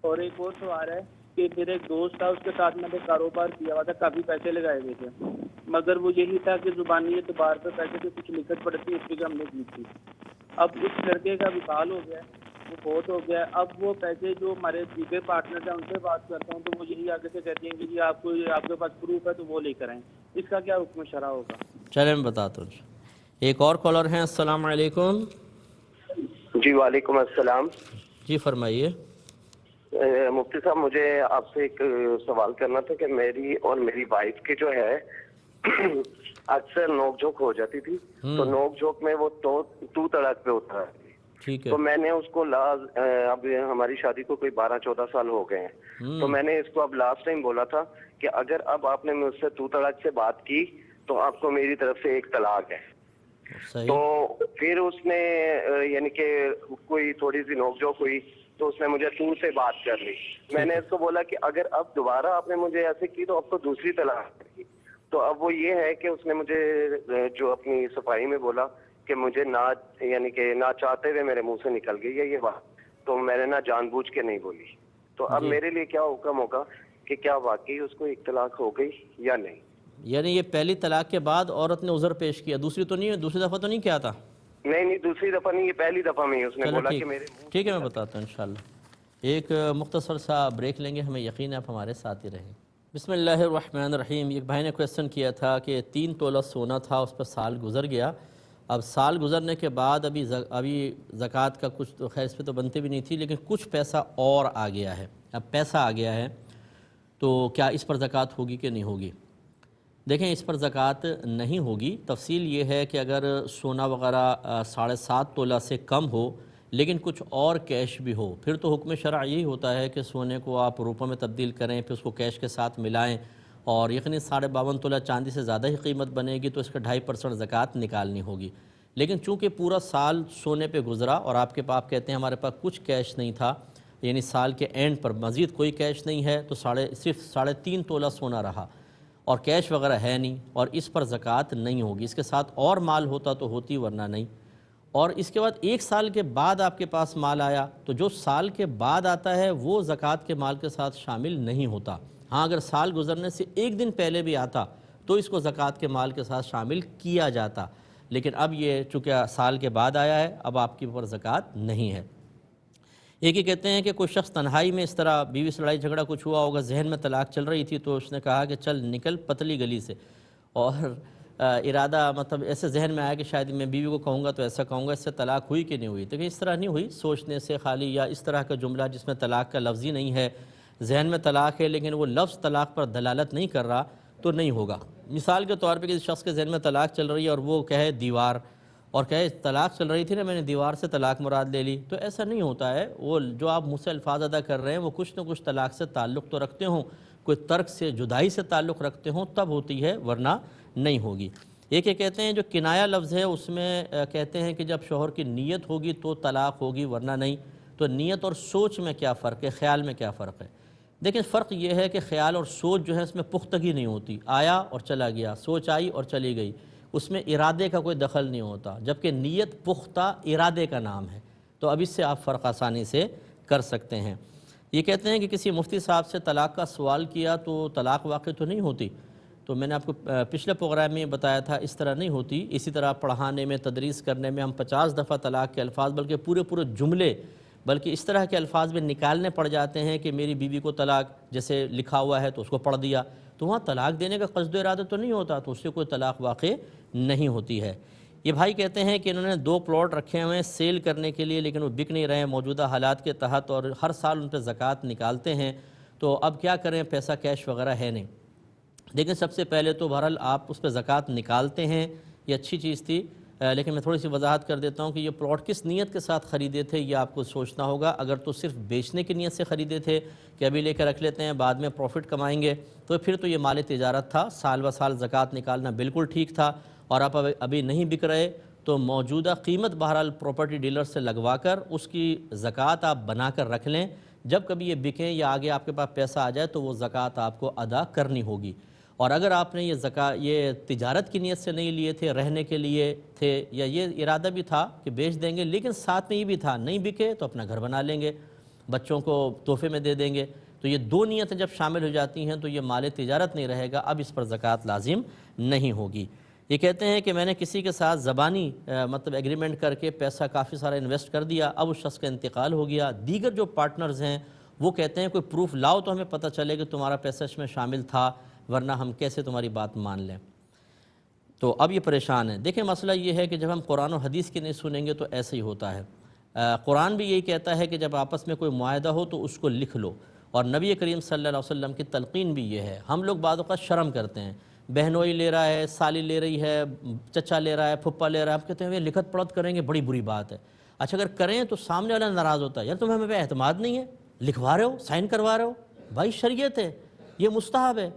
اور ایک اور سوال ہے کہ میرے ایک دوست تھا، اس کے ساتھ میں نے کاروبار کیا ہوا تھا، کافی پیسے لگائے ہوئے تھے، مگر وہ یہی تھا کہ زبانی اعتبار پہ پیسے کی کچھ لکھت پڑتی اس پہ ہم نے کی تھی۔ اب اس لڑکے کا وصال ہو گیا، وہ فوت ہو گیا، اب وہ پیسے جو ہمارے دیگر پارٹنر ہیں ان سے بات کرتا ہوں تو وہ یہی آگے سے کہتے ہیں کہ جی آپ کے پاس پروف ہے تو وہ لے کر آئیں، اس کا کیا حکم شرع ہوگا؟ چلیں میں بتاتا ہوں۔ ایک اور کالر ہیں۔ السلام علیکم۔ جی وعلیکم السلام۔ جی فرمائیے۔ مفتی صاحب مجھے آپ سے ایک سوال کرنا تھا کہ میری اور میری وائف کی جو ہے اکثر نوک جھوک ہو جاتی تھی، تو نوک جھوک میں وہ تو طلاق پہ ہوتا ہے، ٹھیک ہے، تو میں نے اس کو اب ہماری شادی کو کوئی 12-14 سال ہو گئے ہیں، تو میں نے اس کو اب لاسٹ ٹائم بولا تھا کہ اگر اب آپ نے مجھ سے تو طلاق سے بات کی تو آپ کو میری طرف سے ایک طلاق ہے۔ تو پھر اس نے یعنی کہ کوئی تھوڑی سی نوک جھوک ہوئی تو اس نے مجھے تو سے بات کر لی، میں نے اس کو بولا کہ اگر اب دوبارہ آپ نے مجھے ایسے کی تو اب تو دوسری طلاق کی، تو اب وہ یہ ہے کہ اس نے مجھے جو اپنی صفائی میں بولا کہ مجھے یعنی کہ نہ چاہتے ہوئے میرے منہ سے نکل گئی ہے یہ بات، تو میں نے نہ جان بوجھ کے نہیں بولی، تو اب میرے لیے کیا حکم ہوگا کہ کیا واقعی اس کو ایک طلاق ہو گئی یا نہیں؟ یعنی یہ پہلی طلاق کے بعد عورت نے عذر پیش کیا، دوسری تو نہیں، دوسری دفعہ تو نہیں کیا تھا؟ نہیں دوسری دفعہ نہیں، یہ پہلی دفعہ میں ہی اس نے چلو بولا کہ میرے ٹھیک ہے، میں بتاتا ہوں انشاءاللہ۔ ایک مختصر سا بریک لیں گے، ہمیں یقین ہے آپ ہمارے ساتھ ہی رہیں۔ بسم اللہ الرحمن الرحیم۔ ایک بھائی نے کویسچن کیا تھا کہ 3 تولہ سونا تھا، اس پر سال گزر گیا، اب سال گزرنے کے بعد ابھی زکوٰۃ کا کچھ تو خیر اس پہ تو بنتے بھی نہیں تھی، لیکن کچھ پیسہ اور آ گیا ہے، اب پیسہ آ گیا ہے تو کیا اس پر زکوٰۃ ہوگی کہ نہیں ہوگی؟ دیکھیں، اس پر زکوٰۃ نہیں ہوگی۔ تفصیل یہ ہے کہ اگر سونا وغیرہ 7.5 تولہ سے کم ہو لیکن کچھ اور کیش بھی ہو، پھر تو حکم شرع یہی ہوتا ہے کہ سونے کو آپ روپوں میں تبدیل کریں، پھر اس کو کیش کے ساتھ ملائیں، اور یقیناً 52.5 تولہ چاندی سے زیادہ ہی قیمت بنے گی تو اس کا 2.5% زکوٰۃ نکالنی ہوگی۔ لیکن چونکہ پورا سال سونے پہ گزرا اور آپ کے پاس کہتے ہیں ہمارے پاس کچھ کیش نہیں تھا، یعنی سال کے اینڈ پر مزید کوئی کیش نہیں ہے، تو صرف 3.5 تولہ سونا رہا اور کیش وغیرہ ہے نہیں، اور اس پر زکوٰۃ نہیں ہوگی۔ اس کے ساتھ اور مال ہوتا تو ہوتی، ورنہ نہیں۔ اور اس کے بعد 1 سال کے بعد آپ کے پاس مال آیا تو جو سال کے بعد آتا ہے وہ زکوٰۃ کے مال کے ساتھ شامل نہیں ہوتا۔ ہاں، اگر سال گزرنے سے 1 دن پہلے بھی آتا تو اس کو زکوٰۃ کے مال کے ساتھ شامل کیا جاتا، لیکن اب یہ چونکہ سال کے بعد آیا ہے، اب آپ کے اوپر زکوٰۃ نہیں ہے۔ ایک ہی کہتے ہیں کہ کوئی شخص تنہائی میں اس طرح بیوی سے لڑائی جھگڑا کچھ ہوا ہوگا، ذہن میں طلاق چل رہی تھی تو اس نے کہا کہ چل نکل پتلی گلی سے، اور ارادہ مطلب ایسے ذہن میں آیا کہ شاید میں بیوی کو کہوں گا تو ایسا کہوں گا، اس سے طلاق ہوئی کہ نہیں ہوئی؟ تو کہ اس طرح نہیں ہوئی، سوچنے سے خالی یا اس طرح کا جملہ جس میں طلاق کا لفظ ہی نہیں ہے، ذہن میں طلاق ہے لیکن وہ لفظ طلاق پر دلالت نہیں کر رہا تو نہیں ہوگا۔ مثال کے طور پہ کسی شخص کے ذہن میں طلاق چل رہی ہے اور وہ کہے دیوار، اور کہے طلاق چل رہی تھی نا، میں نے دیوار سے طلاق مراد لے لی، تو ایسا نہیں ہوتا ہے۔ وہ جو آپ مجھ سے الفاظ ادا کر رہے ہیں وہ کچھ نہ کچھ طلاق سے تعلق تو رکھتے ہوں، کوئی ترک سے جدائی سے تعلق رکھتے ہوں، تب ہوتی ہے، ورنہ نہیں ہوگی۔ ایک یہ کہتے ہیں جو کنایا لفظ ہے اس میں کہتے ہیں کہ جب شوہر کی نیت ہوگی تو طلاق ہوگی، ورنہ نہیں۔ تو نیت اور سوچ میں کیا فرق ہے، خیال میں کیا فرق ہے؟ دیکھیں، فرق یہ ہے کہ خیال اور سوچ جو ہے اس میں پختگی نہیں ہوتی، آیا اور چلا گیا، سوچ آئی اور چلی گئی، اس میں ارادے کا کوئی دخل نہیں ہوتا، جبکہ نیت پختہ ارادے کا نام ہے۔ تو اب اس سے آپ فرق آسانی سے کر سکتے ہیں۔ یہ کہتے ہیں کہ کسی مفتی صاحب سے طلاق کا سوال کیا تو طلاق واقع تو نہیں ہوتی؟ تو میں نے آپ کو پچھلے پروگرام میں بتایا تھا، اس طرح نہیں ہوتی۔ اسی طرح پڑھانے میں، تدریس کرنے میں ہم 50 دفعہ طلاق کے الفاظ بلکہ پورے جملے بلکہ اس طرح کے الفاظ میں نکالنے پڑ جاتے ہیں کہ میری بیوی کو طلاق جیسے لکھا ہوا ہے تو اس کو پڑھ دیا، تو وہاں طلاق دینے کا قصد و ارادہ تو نہیں ہوتا، تو اس سے کوئی طلاق واقع نہیں ہوتی ہے۔ یہ بھائی کہتے ہیں کہ انہوں نے 2 پلاٹ رکھے ہوئے ہیں سیل کرنے کے لیے، لیکن وہ بک نہیں رہے ہیں موجودہ حالات کے تحت، اور ہر سال ان پہ زکوٰۃ نکالتے ہیں، تو اب کیا کریں، پیسہ کیش وغیرہ ہے نہیں۔ لیکن سب سے پہلے تو بہرحال آپ اس پہ زکوٰۃ نکالتے ہیں، یہ اچھی چیز تھی، لیکن میں تھوڑی سی وضاحت کر دیتا ہوں کہ یہ پلاٹ کس نیت کے ساتھ خریدے تھے یہ آپ کو سوچنا ہوگا۔ اگر تو صرف بیچنے کی نیت سے خریدے تھے کہ ابھی لے کے رکھ لیتے ہیں بعد میں پروفٹ کمائیں گے، تو پھر تو یہ مال تجارت تھا، سال بہ سال زکوٰۃ نکالنا بالکل ٹھیک تھا، اور آپ ابھی نہیں بک رہے تو موجودہ قیمت بہرحال پراپرٹی ڈیلر سے لگوا کر اس کی زکوٰۃ آپ بنا کر رکھ لیں، جب کبھی یہ بکیں یا آگے آپ کے پاس پیسہ آ جائے تو وہ زکوٰۃ آپ کو ادا کرنی ہوگی۔ اور اگر آپ نے یہ تجارت کی نیت سے نہیں لیے تھے، رہنے کے لیے تھے، یا یہ ارادہ بھی تھا کہ بیچ دیں گے، لیکن ساتھ میں یہ بھی تھا نہیں بکے تو اپنا گھر بنا لیں گے، بچوں کو تحفے میں دے دیں گے، تو یہ 2 نیتیں جب شامل ہو جاتی ہیں تو یہ مال تجارت نہیں رہے گا، اب اس پر زکوٰۃ لازم نہیں ہوگی۔ یہ کہتے ہیں کہ میں نے کسی کے ساتھ زبانی مطلب ایگریمنٹ کر کے پیسہ کافی سارا انویسٹ کر دیا، اب اس شخص کا انتقال ہو گیا، دیگر جو پارٹنرز ہیں وہ کہتے ہیں کوئی پروف لاؤ تو ہمیں پتہ چلے کہ تمہارا پیسہ اس میں شامل تھا، ورنہ ہم کیسے تمہاری بات مان لیں۔ تو اب یہ پریشان ہے۔ دیکھیں، مسئلہ یہ ہے کہ جب ہم قرآن و حدیث کی نہیں سنیں گے تو ایسے ہی ہوتا ہے۔ قرآن بھی یہی کہتا ہے کہ جب آپس میں کوئی معاہدہ ہو تو اس کو لکھ لو، اور نبی کریم صلی اللہ علیہ وسلم کی تلقین بھی یہ ہے۔ ہم لوگ بعض اوقات شرم کرتے ہیں، بہنوئی لے رہا ہے، سالی لے رہی ہے، چچا لے رہا ہے، پھپھا لے رہا ہے، ہم کہتے ہیں لکھت پڑھت کریں گے بڑی بری بات ہے۔ اچھا اگر کریں تو سامنے والا ناراض ہوتا ہے، یار تمہیں ہمیں پہ اعتماد نہیں ہے، لکھوا رہے ہو، سائن کروا رہے ہو، بھائی شریعت ہے، یہ مستحب ہے۔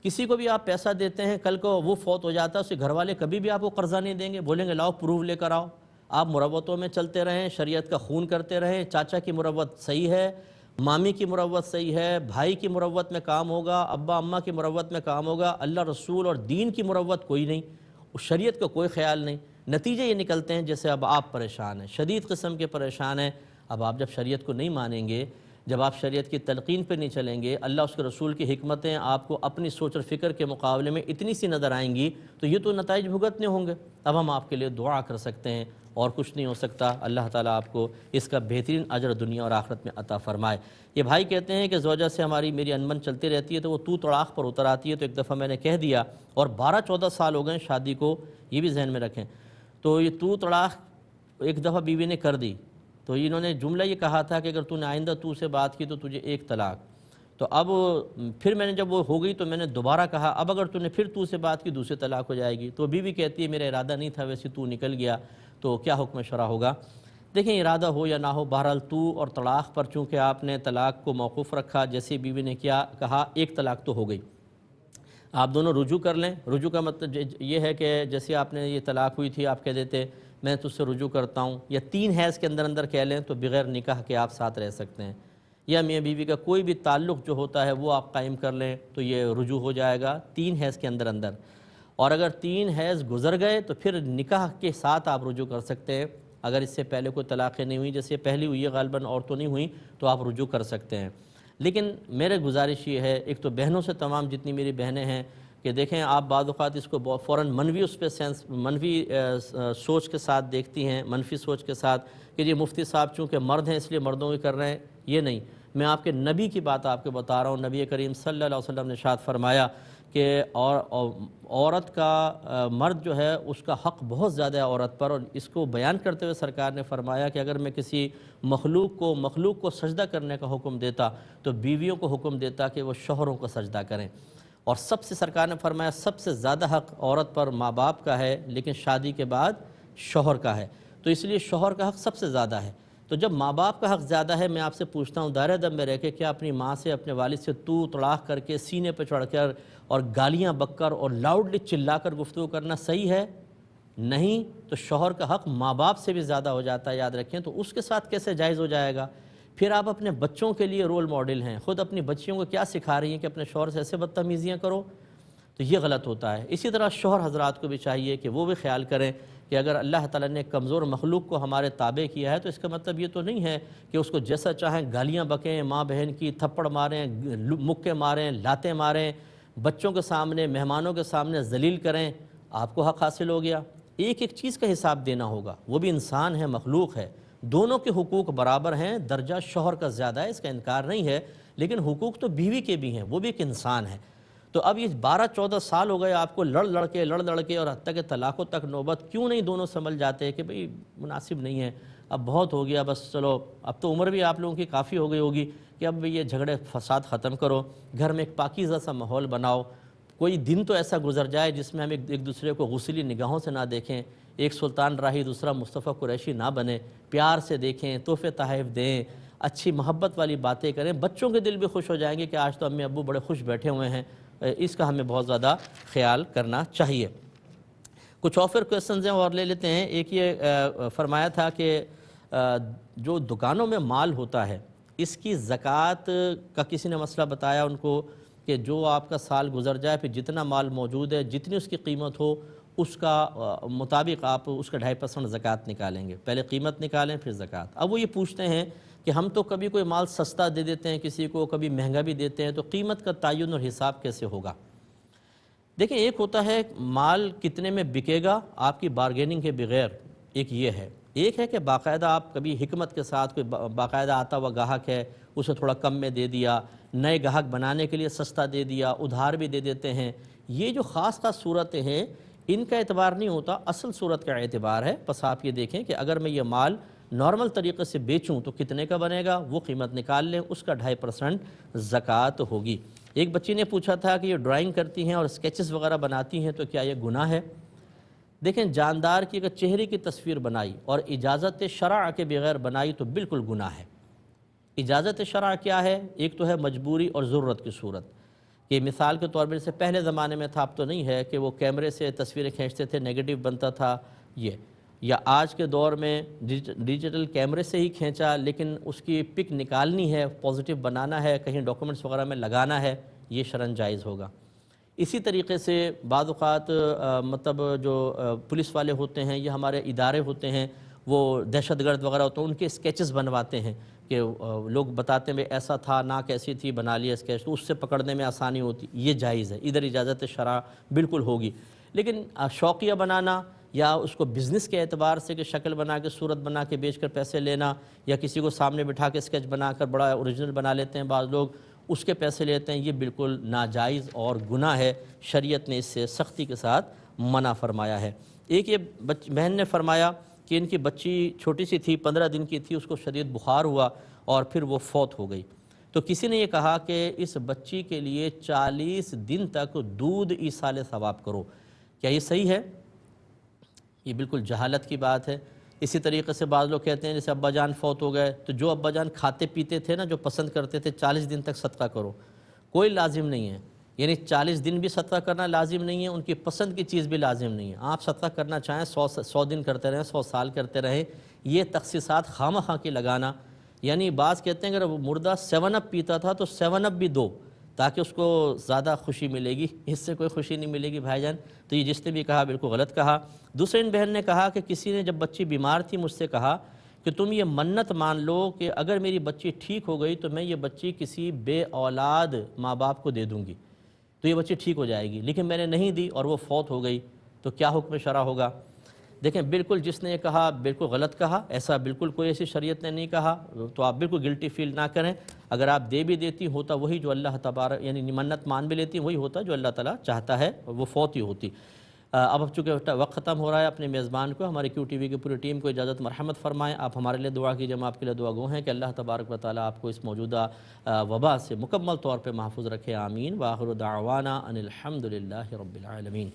کسی کو بھی آپ پیسہ دیتے ہیں، کل کو وہ فوت ہو جاتا ہے، اس کے گھر والے کبھی بھی آپ کو قرضہ نہیں دیں گے، بولیں گے لاؤ پروف لے کر آؤ۔ آپ مروتوں میں چلتے رہیں، شریعت کا خون کرتے رہیں، چاچا کی مروت صحیح ہے، مامی کی مروت صحیح ہے، بھائی کی مروت میں کام ہوگا، ابا اماں کی مروت میں کام ہوگا، اللہ رسول اور دین کی مروت کوئی نہیں، اس شریعت کا کوئی خیال نہیں۔ نتیجے یہ نکلتے ہیں جیسے اب آپ پریشان ہیں، شدید قسم کے پریشان ہیں۔ اب آپ جب شریعت کو نہیں مانیں گے، جب آپ شریعت کی تلقین پہ نہیں چلیں گے، اللہ اس کے رسول کی حکمتیں آپ کو اپنی سوچ اور فکر کے مقابلے میں اتنی سی نظر آئیں گی تو یہ تو نتائج بھگتنے ہوں گے۔ اب ہم آپ کے لیے دعا کر سکتے ہیں اور کچھ نہیں ہو سکتا۔ اللہ تعالیٰ آپ کو اس کا بہترین اجر دنیا اور آخرت میں عطا فرمائے۔ یہ بھائی کہتے ہیں کہ زوجہ سے میری انبن چلتی رہتی ہے تو وہ تو طلاق پر اتر آتی ہے، تو ایک دفعہ میں نے کہہ دیا اور 12-14 سال ہو گئے شادی کو، یہ بھی ذہن میں رکھیں۔ تو یہ تو طلاق ایک دفعہ بیوی نے کر دی، تو انہوں نے جملہ یہ کہا تھا کہ اگر تو نے آئندہ تو سے بات کی تو تجھے 1 طلاق۔ تو اب پھر میں نے جب وہ ہو گئی تو میں نے دوبارہ کہا اب اگر تو نے پھر تو سے بات کی دوسری طلاق ہو جائے گی۔ تو بیوی کہتی ہے میرا ارادہ نہیں تھا، ویسے تو نکل گیا، تو کیا حکم شرع ہوگا؟ دیکھیں ارادہ ہو یا نہ ہو، بہرحال تو اور طلاق پر چونکہ آپ نے طلاق کو موقوف رکھا، جیسے بیوی نے کیا کہا 1 طلاق تو ہو گئی، آپ دونوں رجوع کر لیں۔ رجوع کا مطلب یہ ہے کہ جیسے آپ نے یہ طلاق ہوئی تھی آپ کہہ دیتے میں تجھ سے رجوع کرتا ہوں، یا 3 حیض کے اندر کہہ لیں تو بغیر نکاح کے آپ ساتھ رہ سکتے ہیں، یا میاں بیوی کا کوئی بھی تعلق جو ہوتا ہے وہ آپ قائم کر لیں تو یہ رجوع ہو جائے گا 3 حیض کے اندر۔ اور اگر 3 حیض گزر گئے تو پھر نکاح کے ساتھ آپ رجوع کر سکتے ہیں۔ اگر اس سے پہلے کوئی طلاقیں نہیں ہوئی، جیسے پہلی ہوئی ہے غالباً اور تو نہیں ہوئی، تو آپ رجوع کر سکتے ہیں۔ لیکن میرے گزارش یہ ہے، ایک تو بہنوں سے تمام جتنی میری بہنیں ہیں کہ دیکھیں آپ بعض اوقات اس کو فوراً منفی سوچ کے ساتھ دیکھتی ہیں، منفی سوچ کے ساتھ کہ یہ مفتی صاحب چونکہ مرد ہیں اس لیے مردوں کی کر رہے ہیں، یہ نہیں۔ میں آپ کے نبی کی بات آپ کو بتا رہا ہوں۔ نبی کریم صلی اللہ علیہ وسلم نے ارشاد فرمایا کہ عورت کا مرد جو ہے اس کا حق بہت زیادہ ہے عورت پر، اور اس کو بیان کرتے ہوئے سرکار نے فرمایا کہ اگر میں کسی مخلوق کو سجدہ کرنے کا حکم دیتا تو بیویوں کو حکم دیتا کہ وہ شوہروں کو سجدہ کریں۔ اور سب سے سرکار نے فرمایا سب سے زیادہ حق عورت پر ماں باپ کا ہے، لیکن شادی کے بعد شوہر کا ہے، تو اس لیے شوہر کا حق سب سے زیادہ ہے۔ تو جب ماں باپ کا حق زیادہ ہے، میں آپ سے پوچھتا ہوں دائرہ دم میں رہ کے کیا اپنی ماں سے اپنے والد سے تو طلاق کر کے سینے پہ چڑھ کر اور گالیاں بک کر اور لاؤڈلی چلا کر گفتگو کرنا صحیح ہے؟ نہیں۔ تو شوہر کا حق ماں باپ سے بھی زیادہ ہو جاتا ہے، یاد رکھیں۔ تو اس کے ساتھ کیسے جائز ہو جائے گا؟ پھر آپ اپنے بچوں کے لیے رول ماڈل ہیں، خود اپنی بچیوں کو کیا سکھا رہی ہیں کہ اپنے شوہر سے ایسے بدتمیزیاں کرو؟ تو یہ غلط ہوتا ہے۔ اسی طرح شوہر حضرات کو بھی چاہیے کہ وہ بھی خیال کریں کہ اگر اللہ تعالیٰ نے کمزور مخلوق کو ہمارے تابع کیا ہے تو اس کا مطلب یہ تو نہیں ہے کہ اس کو جیسا چاہیں گالیاں بکیں، ماں بہن کی تھپڑ ماریں، مکے ماریں، لاتیں ماریں، بچوں کے سامنے مہمانوں کے سامنے ذلیل کریں۔ آپ کو حق حاصل ہو گیا، ایک ایک چیز کا حساب دینا ہوگا، وہ بھی انسان ہے، مخلوق ہے، دونوں کے حقوق برابر ہیں، درجہ شوہر کا زیادہ ہے، اس کا انکار نہیں ہے، لیکن حقوق تو بیوی کے بھی ہیں، وہ بھی ایک انسان ہے۔ تو اب یہ 12-14 سال ہو گئے آپ کو لڑ لڑ کے اور حتیٰ کہ طلاقوں تک نوبت، کیوں نہیں دونوں سنبھل جاتے کہ بھئی مناسب نہیں ہے، اب بہت ہو گیا، بس چلو اب تو عمر بھی آپ لوگوں کی کافی ہو گئی ہوگی کہ اب یہ جھگڑے فساد ختم کرو، گھر میں ایک پاکیزہ سا ماحول بناؤ، کوئی دن تو ایسا گزر جائے جس میں ہم ایک دوسرے کو غصیلی نگاہوں سے نہ دیکھیں، ایک سلطان راہی دوسرا مصطفیٰ قریشی نہ بنے، پیار سے دیکھیں، تحفے تحائف دیں، اچھی محبت والی باتیں کریں، بچوں کے دل بھی خوش ہو جائیں گے کہ آج تو امی ابو بڑے خوش بیٹھے ہوئے ہیں۔ اس کا ہمیں بہت زیادہ خیال کرنا چاہیے۔ کچھ آفر کوئسچنز ہیں اور لے لیتے ہیں۔ ایک یہ فرمایا تھا کہ جو دکانوں میں مال ہوتا ہے اس کی زکوٰۃ کا کسی نے مسئلہ بتایا ان کو کہ جو آپ کا سال گزر جائے پھر جتنا مال موجود ہے جتنی اس کی قیمت ہو اس کا مطابق آپ اس کا 2.5% زکوٰۃ نکالیں گے، پہلے قیمت نکالیں پھر زکوٰۃ۔ اب وہ یہ پوچھتے ہیں کہ ہم تو کبھی کوئی مال سستا دے دیتے ہیں کسی کو، کبھی مہنگا بھی دیتے ہیں، تو قیمت کا تعین اور حساب کیسے ہوگا؟ دیکھیں ایک ہوتا ہے مال کتنے میں بکے گا آپ کی بارگیننگ کے بغیر، ایک یہ ہے، ایک ہے کہ باقاعدہ آپ کبھی حکمت کے ساتھ کوئی باقاعدہ آتا ہوا گاہک ہے اسے تھوڑا کم میں دے دیا، نئے گاہک بنانے کے لیے سستا دے دیا، ادھار بھی دے دیتے ہیں۔ یہ جو خاص صورتیں ہیں ان کا اعتبار نہیں ہوتا، اصل صورت کا اعتبار ہے۔ بس آپ یہ دیکھیں کہ اگر میں یہ مال نارمل طریقے سے بیچوں تو کتنے کا بنے گا، وہ قیمت نکال لیں، اس کا 2.5% زکوٰۃ ہوگی۔ ایک بچی نے پوچھا تھا کہ یہ ڈرائنگ کرتی ہیں اور اسکیچز وغیرہ بناتی ہیں تو کیا یہ گناہ ہے؟ دیکھیں جاندار کی اگر چہرے کی تصویر بنائی اور اجازت شرع کے بغیر بنائی تو بالکل گناہ ہے۔ اجازت شرع کیا ہے؟ ایک تو ہے مجبوری اور ضرورت کی صورت، کہ مثال کے طور پر سے پہلے زمانے میں تھا، اب تو نہیں ہے، کہ وہ کیمرے سے تصویریں کھینچتے تھے، نیگیٹو بنتا تھا یہ، یا آج کے دور میں ڈیجیٹل کیمرے سے ہی کھینچا لیکن اس کی پک نکالنی ہے، پازیٹیو بنانا ہے، کہیں ڈاکومنٹس وغیرہ میں لگانا ہے، یہ شرعاً جائز ہوگا۔ اسی طریقے سے بعض اوقات مطلب جو پولیس والے ہوتے ہیں یا ہمارے ادارے ہوتے ہیں وہ دہشت گرد وغیرہ ہوتے ہیں ان کے اسکیچز بنواتے ہیں کہ لوگ بتاتے ہیں ایسا تھا، ناک ایسی تھی، بنا لیا اسکیچ، تو اس سے پکڑنے میں آسانی ہوتی، یہ جائز ہے، ادھر اجازت شرع بالکل ہوگی۔ لیکن شوقیہ بنانا یا اس کو بزنس کے اعتبار سے کہ شکل بنا کے صورت بنا کے بیچ کر پیسے لینا، یا کسی کو سامنے بٹھا کے اسکیچ بنا کر بڑا اوریجنل بنا لیتے ہیں بعض لوگ، اس کے پیسے لیتے ہیں، یہ بالکل ناجائز اور گناہ ہے، شریعت نے اس سے سختی کے ساتھ منع فرمایا ہے۔ ایک یہ بہن نے فرمایا کہ ان کی بچی چھوٹی سی تھی، 15 دن کی تھی، اس کو شدید بخار ہوا اور پھر وہ فوت ہو گئی۔ تو کسی نے یہ کہا کہ اس بچی کے لیے 40 دن تک دودھ ایصال ثواب کرو، کیا یہ صحیح ہے؟ یہ بالکل جہالت کی بات ہے۔ اسی طریقے سے بعض لوگ کہتے ہیں جیسے ابا جان فوت ہو گئے تو جو ابا جان کھاتے پیتے تھے نا، جو پسند کرتے تھے، 40 دن تک صدقہ کرو، کوئی لازم نہیں ہے، یعنی 40 دن بھی صدقہ کرنا لازم نہیں ہے، ان کی پسند کی چیز بھی لازم نہیں ہے۔ آپ صدقہ کرنا چاہیں 100 دن کرتے رہیں، 100 سال کرتے رہیں، یہ تخصیصات خواہ مخواہ کی لگانا، یعنی بعض کہتے ہیں اگر وہ مردہ 7 اپ پیتا تھا تو 7 اپ بھی دو تاکہ اس کو زیادہ خوشی ملے گی، اس سے کوئی خوشی نہیں ملے گی بھائی جان۔ تو یہ جس نے بھی کہا بالکل غلط کہا۔ دوسرے ان بہن نے کہا کہ کسی نے جب بچی بیمار تھی مجھ سے کہا کہ تم یہ منت مان لو کہ اگر میری بچی ٹھیک ہو گئی تو میں یہ بچی کسی بے اولاد ماں باپ کو دے دوں گی تو یہ بچی ٹھیک ہو جائے گی، لیکن میں نے نہیں دی اور وہ فوت ہو گئی، تو کیا حکم شرع ہوگا؟ دیکھیں بالکل جس نے یہ کہا بالکل غلط کہا، ایسا بالکل کوئی ایسی شریعت نے نہیں کہا، تو آپ بالکل گلٹی فیل نہ کریں۔ اگر آپ دے بھی دیتی ہوتا وہی جو اللہ تبارک، یعنی منت مان بھی لیتی وہی ہوتا جو اللہ تعالیٰ چاہتا ہے، وہ فوت ہی ہوتی۔ اب چونکہ وقت ختم ہو رہا ہے، اپنے میزبان کو، ہماری کیو ٹی وی کی پوری ٹیم کو اجازت مرحمت فرمائیں۔ آپ ہمارے لیے دعا کیجئے، ہم آپ کے لیے دعا گو ہیں کہ اللہ تبارک و تعالیٰ آپ کو اس موجودہ وبا سے مکمل طور پہ محفوظ رکھے، آمین۔ وآخر دعوانا ان الحمد للہ رب العالمین۔